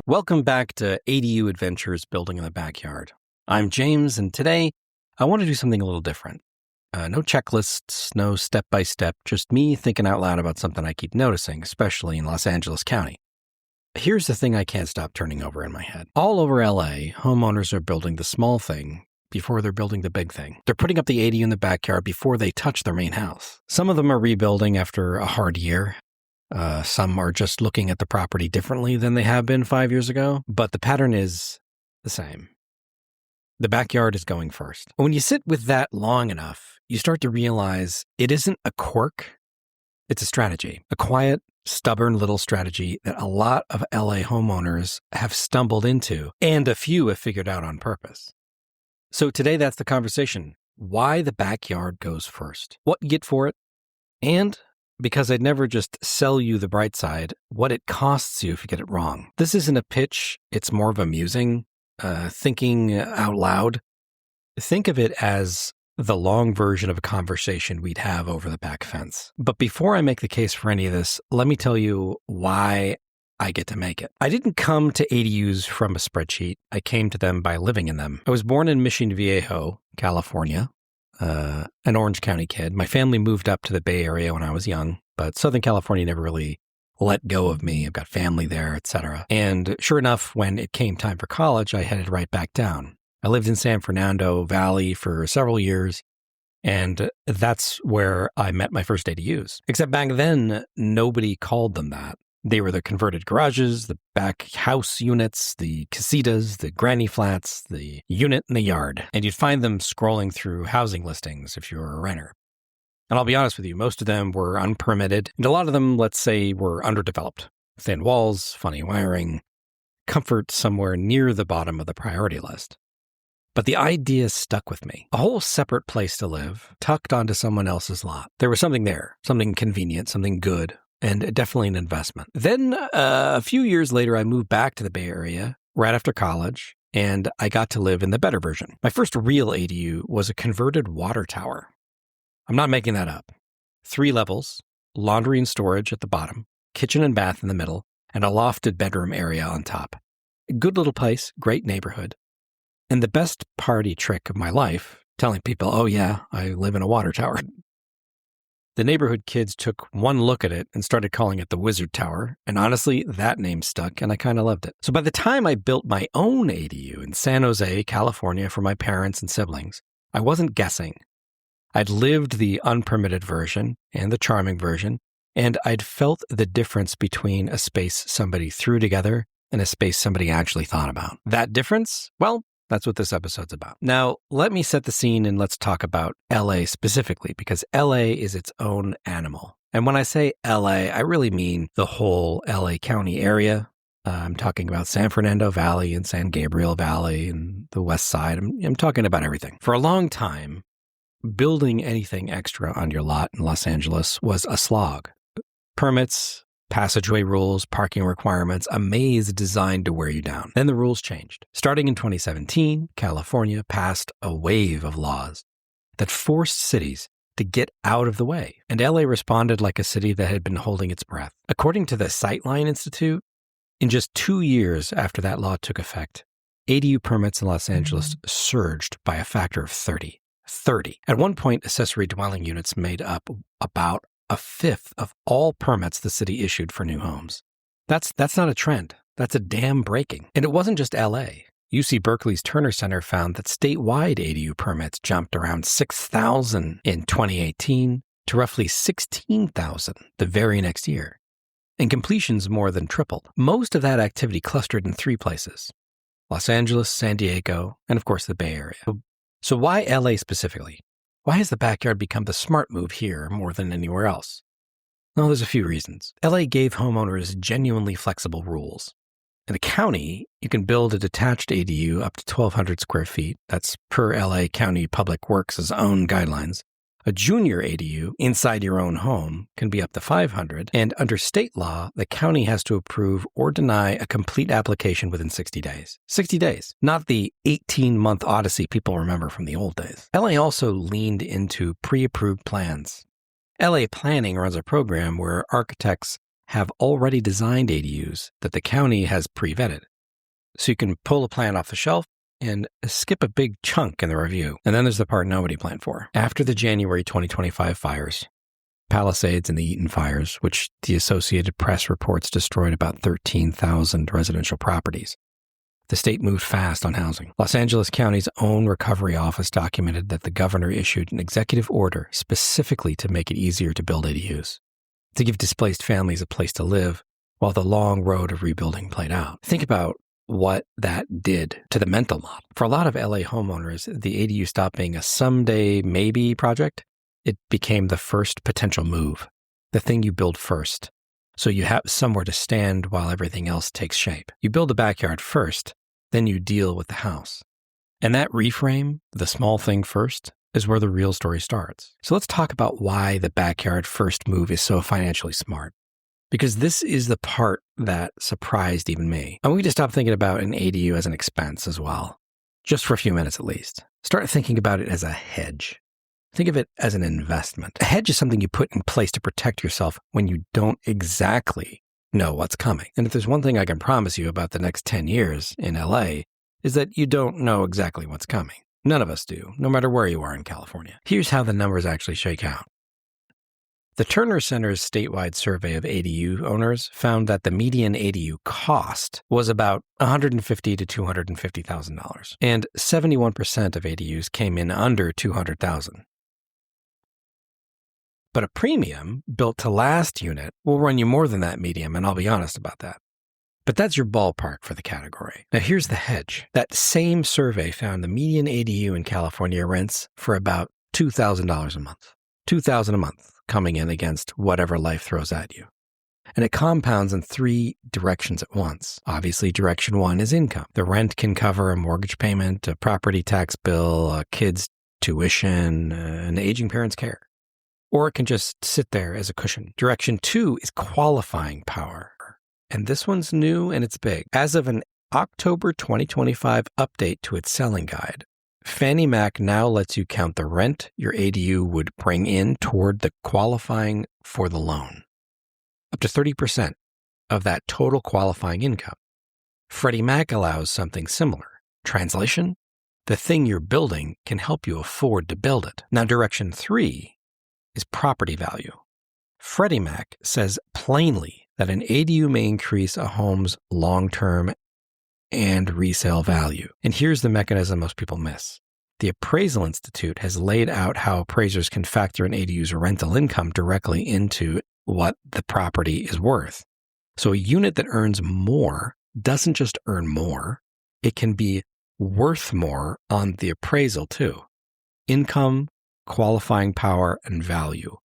Welcome back to ADU Adventures Building in the Backyard. I'm James, and today I want to do something a little different. No checklists, no step-by-step, just me thinking out loud about something I keep noticing, especially in Los Angeles County. Here's the thing I can't stop turning over in my head. All over LA, homeowners are building the small thing before they're building the big thing. They're putting up the ADU in the backyard before they touch their main house. Some of them are rebuilding after a hard year. Some are just looking at the property differently than they have been 5 years ago, but the pattern is the same. The backyard is going first. When you sit with that long enough, you start to realize it isn't a quirk, it's a strategy. A quiet, stubborn little strategy that a lot of LA homeowners have stumbled into, and a few have figured out on purpose. So today that's the conversation. Why the backyard goes first, what you get for it, and because I'd never just sell you the bright side, what it costs you if you get it wrong. This isn't a pitch, it's more of a musing, thinking out loud. Think of it as the long version of a conversation we'd have over the back fence. But before I make the case for any of this, let me tell you why I get to make it. I didn't come to ADUs from a spreadsheet. I came to them by living in them. I was born in Mission Viejo, California. An Orange County kid. My family moved up to the Bay Area when I was young, but Southern California never really let go of me. I've got family there, etc. And sure enough, when it came time for college, I headed right back down. I lived in San Fernando Valley for several years, and that's where I met my first ADUs. Except back then, nobody called them that. They were the converted garages, the back house units, the casitas, the granny flats, the unit in the yard. And you'd find them scrolling through housing listings if you were a renter. And I'll be honest with you, most of them were unpermitted, and a lot of them, let's say, were underdeveloped. Thin walls, funny wiring, comfort somewhere near the bottom of the priority list. But the idea stuck with me. A whole separate place to live, tucked onto someone else's lot. There was something there, something convenient, something good. And definitely an investment. Then a few years later, I moved back to the Bay Area right after college, and I got to live in the better version. My first real ADU was a converted water tower. I'm not making that up. 3 levels, laundry and storage at the bottom, kitchen and bath in the middle, and a lofted bedroom area on top. Good little place, great neighborhood. And the best party trick of my life, telling people, oh yeah, I live in a water tower. The neighborhood kids took one look at it and started calling it the Wizard Tower, and honestly, that name stuck, and I kind of loved it. So by the time I built my own ADU in San Jose, California for my parents and siblings, I wasn't guessing. I'd lived the unpermitted version and the charming version, and I'd felt the difference between a space somebody threw together and a space somebody actually thought about. That difference? Well, that's what this episode's about. Now, let me set the scene and let's talk about LA specifically, because LA is its own animal. And when I say LA, I really mean the whole LA County area. I'm talking about San Fernando Valley and San Gabriel Valley and the west side. I'm talking about everything. For a long time, building anything extra on your lot in Los Angeles was a slog. Permits, passageway rules, parking requirements, a maze designed to wear you down. Then the rules changed. Starting in 2017, California passed a wave of laws that forced cities to get out of the way. And LA responded like a city that had been holding its breath. According to the Sightline Institute, in just 2 years after that law took effect, ADU permits in Los Angeles surged by a factor of 30. At one point, accessory dwelling units made up about a fifth of all permits the city issued for new homes. That's not a trend. That's a dam breaking. And it wasn't just LA. UC Berkeley's Turner Center found that statewide ADU permits jumped around 6,000 in 2018 to roughly 16,000 the very next year. And completions more than tripled. Most of that activity clustered in 3 places: Los Angeles, San Diego, and of course the Bay Area. So why LA specifically? Why has the backyard become the smart move here more than anywhere else? Well, there's a few reasons. LA gave homeowners genuinely flexible rules. In the county, you can build a detached ADU up to 1,200 square feet. That's per LA County Public Works' own guidelines. A junior ADU inside your own home can be up to 500, and under state law, the county has to approve or deny a complete application within 60 days. 60 days, not the 18-month odyssey people remember from the old days. LA also leaned into pre-approved plans. LA Planning runs a program where architects have already designed ADUs that the county has pre-vetted. So you can pull a plan off the shelf and skip a big chunk in the review. And then there's the part nobody planned for. After the January 2025 fires, Palisades and the Eaton fires, which the Associated Press reports destroyed about 13,000 residential properties, the state moved fast on housing. Los Angeles County's own recovery office documented that the governor issued an executive order specifically to make it easier to build ADUs, to give displaced families a place to live while the long road of rebuilding played out. Think about what that did to the mental model. For a lot of LA homeowners, the ADU stopped being a someday maybe project. It became the first potential move, the thing you build first, so you have somewhere to stand while everything else takes shape. You build the backyard first, then you deal with the house. And that reframe, the small thing first, is where the real story starts. So let's talk about why the backyard first move is so financially smart. Because this is the part that surprised even me. I want you to stop thinking about an ADU as an expense as well, just for a few minutes at least. Start thinking about it as a hedge. Think of it as an investment. A hedge is something you put in place to protect yourself when you don't exactly know what's coming. And if there's one thing I can promise you about the next 10 years in LA, is that you don't know exactly what's coming. None of us do, no matter where you are in California. Here's how the numbers actually shake out. The Turner Center's statewide survey of ADU owners found that the median ADU cost was about $150,000 to $250,000, and 71% of ADUs came in under $200,000. But a premium built to last unit will run you more than that medium, and I'll be honest about that. But that's your ballpark for the category. Now here's the hedge. That same survey found the median ADU in California rents for about $2,000 a month. $2,000 a month coming in against whatever life throws at you. And it compounds in three directions at once. Obviously, direction one is income. The rent can cover a mortgage payment, a property tax bill, a kid's tuition, an aging parent's care. Or it can just sit there as a cushion. Direction two is qualifying power. And this one's new and it's big. As of an October 2025 update to its selling guide, Fannie Mac now lets you count the rent your ADU would bring in toward the qualifying for the loan, up to 30% of that total qualifying income. Freddie Mac allows something similar. Translation, the thing you're building can help you afford to build it. Now, direction three is property value. Freddie Mac says plainly that an ADU may increase a home's long-term and resale value. And here's the mechanism most people miss. The Appraisal Institute has laid out how appraisers can factor an ADU's rental income directly into what the property is worth. So a unit that earns more doesn't just earn more, it can be worth more on the appraisal too. Income, qualifying power, and value,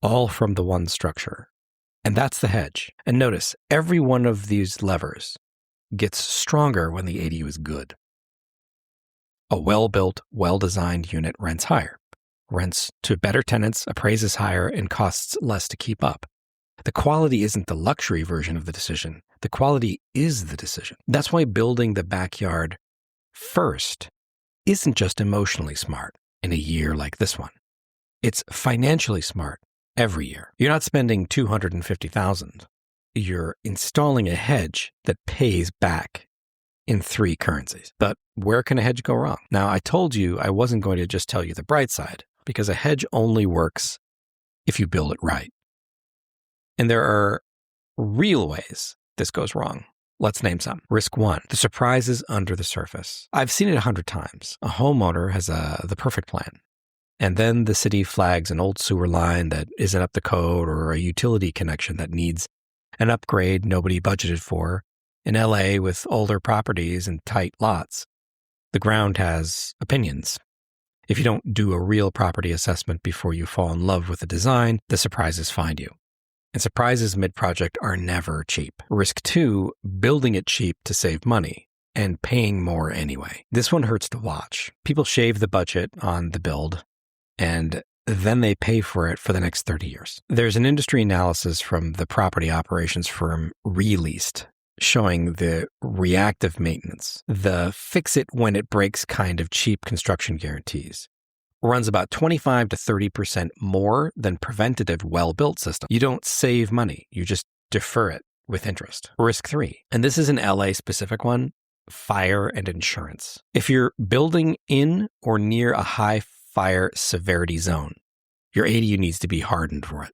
all from the one structure. And that's the hedge. And notice, every one of these levers gets stronger when the ADU is good. A well-built, well-designed unit rents higher. Rents to better tenants, appraises higher, and costs less to keep up. The quality isn't the luxury version of the decision. The quality is the decision. That's why building the backyard first isn't just emotionally smart in a year like this one. It's financially smart every year. You're not spending $250,000. You're installing a hedge that pays back in three currencies. But where can a hedge go wrong? Now, I told you I wasn't going to just tell you the bright side, because a hedge only works if you build it right. And there are real ways this goes wrong. Let's name some. Risk one, the surprises under the surface. I've seen it 100 times. A homeowner has the perfect plan. And then the city flags an old sewer line that isn't up to code, or a utility connection that needs an upgrade nobody budgeted for. In LA, with older properties and tight lots, the ground has opinions. If you don't do a real property assessment before you fall in love with the design, the surprises find you. And surprises mid-project are never cheap. Risk two, building it cheap to save money and paying more anyway. This one hurts to watch. People shave the budget on the build and then they pay for it for the next 30 years. There's an industry analysis from the property operations firm Released showing the reactive maintenance, the fix-it-when-it-breaks kind of cheap construction guarantees. Runs about 25 to 30% more than preventative well-built system. You don't save money, you just defer it with interest. Risk three, and this is an LA-specific one, fire and insurance. If you're building in or near a high fire severity zone, your ADU needs to be hardened for it.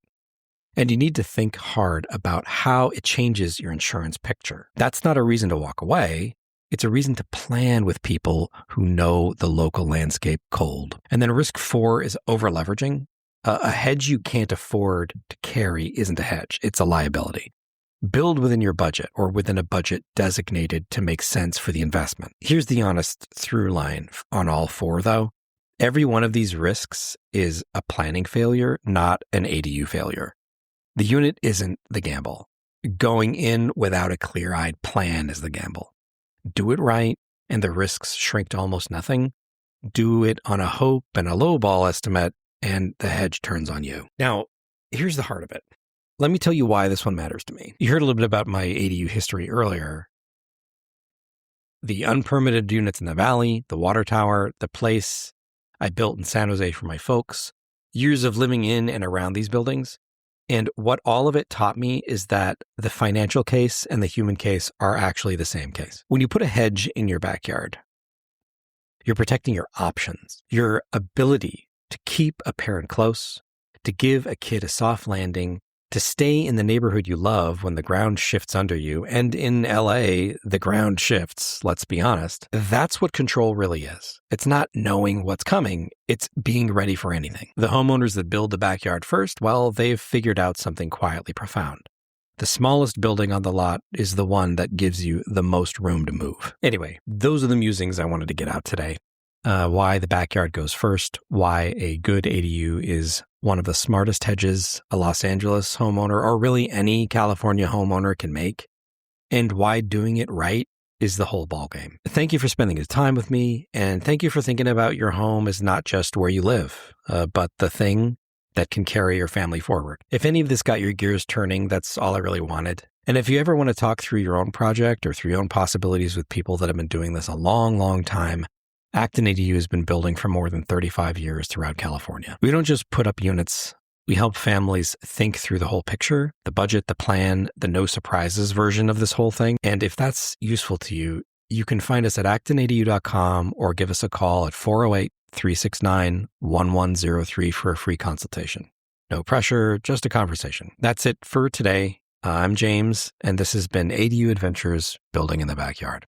And you need to think hard about how it changes your insurance picture. That's not a reason to walk away. It's a reason to plan with people who know the local landscape cold. And then risk 4 is over-leveraging. A hedge you can't afford to carry isn't a hedge. It's a liability. Build within your budget or within a budget designated to make sense for the investment. Here's the honest through line on all 4, though. Every one of these risks is a planning failure, not an ADU failure. The unit isn't the gamble. Going in without a clear-eyed plan is the gamble. Do it right, and the risks shrink to almost nothing. Do it on a hope and a lowball estimate, and the hedge turns on you. Now, here's the heart of it. Let me tell you why this one matters to me. You heard a little bit about my ADU history earlier. The unpermitted units in the valley, the water tower, the place I built in San Jose for my folks, years of living in and around these buildings. And what all of it taught me is that the financial case and the human case are actually the same case. When you put a hedge in your backyard, you're protecting your options, your ability to keep a parent close, to give a kid a soft landing, to stay in the neighborhood you love when the ground shifts under you. And in LA, the ground shifts, let's be honest. That's what control really is. It's not knowing what's coming. It's being ready for anything. The homeowners that build the backyard first, well, they've figured out something quietly profound. The smallest building on the lot is the one that gives you the most room to move. Anyway, those are the musings I wanted to get out today. Why the backyard goes first, why a good ADU is one of the smartest hedges a Los Angeles homeowner or really any California homeowner can make, and why doing it right is the whole ballgame. Thank you for spending your time with me, and thank you for thinking about your home as not just where you live, but the thing that can carry your family forward. If any of this got your gears turning, that's all I really wanted. And if you ever want to talk through your own project or through your own possibilities with people that have been doing this a long, long time, Acton ADU has been building for more than 35 years throughout California. We don't just put up units. We help families think through the whole picture, the budget, the plan, the no surprises version of this whole thing. And if that's useful to you, you can find us at actonadu.com or give us a call at 408-369-1103 for a free consultation. No pressure, just a conversation. That's it for today. I'm James, and this has been ADU Adventures Building in the Backyard.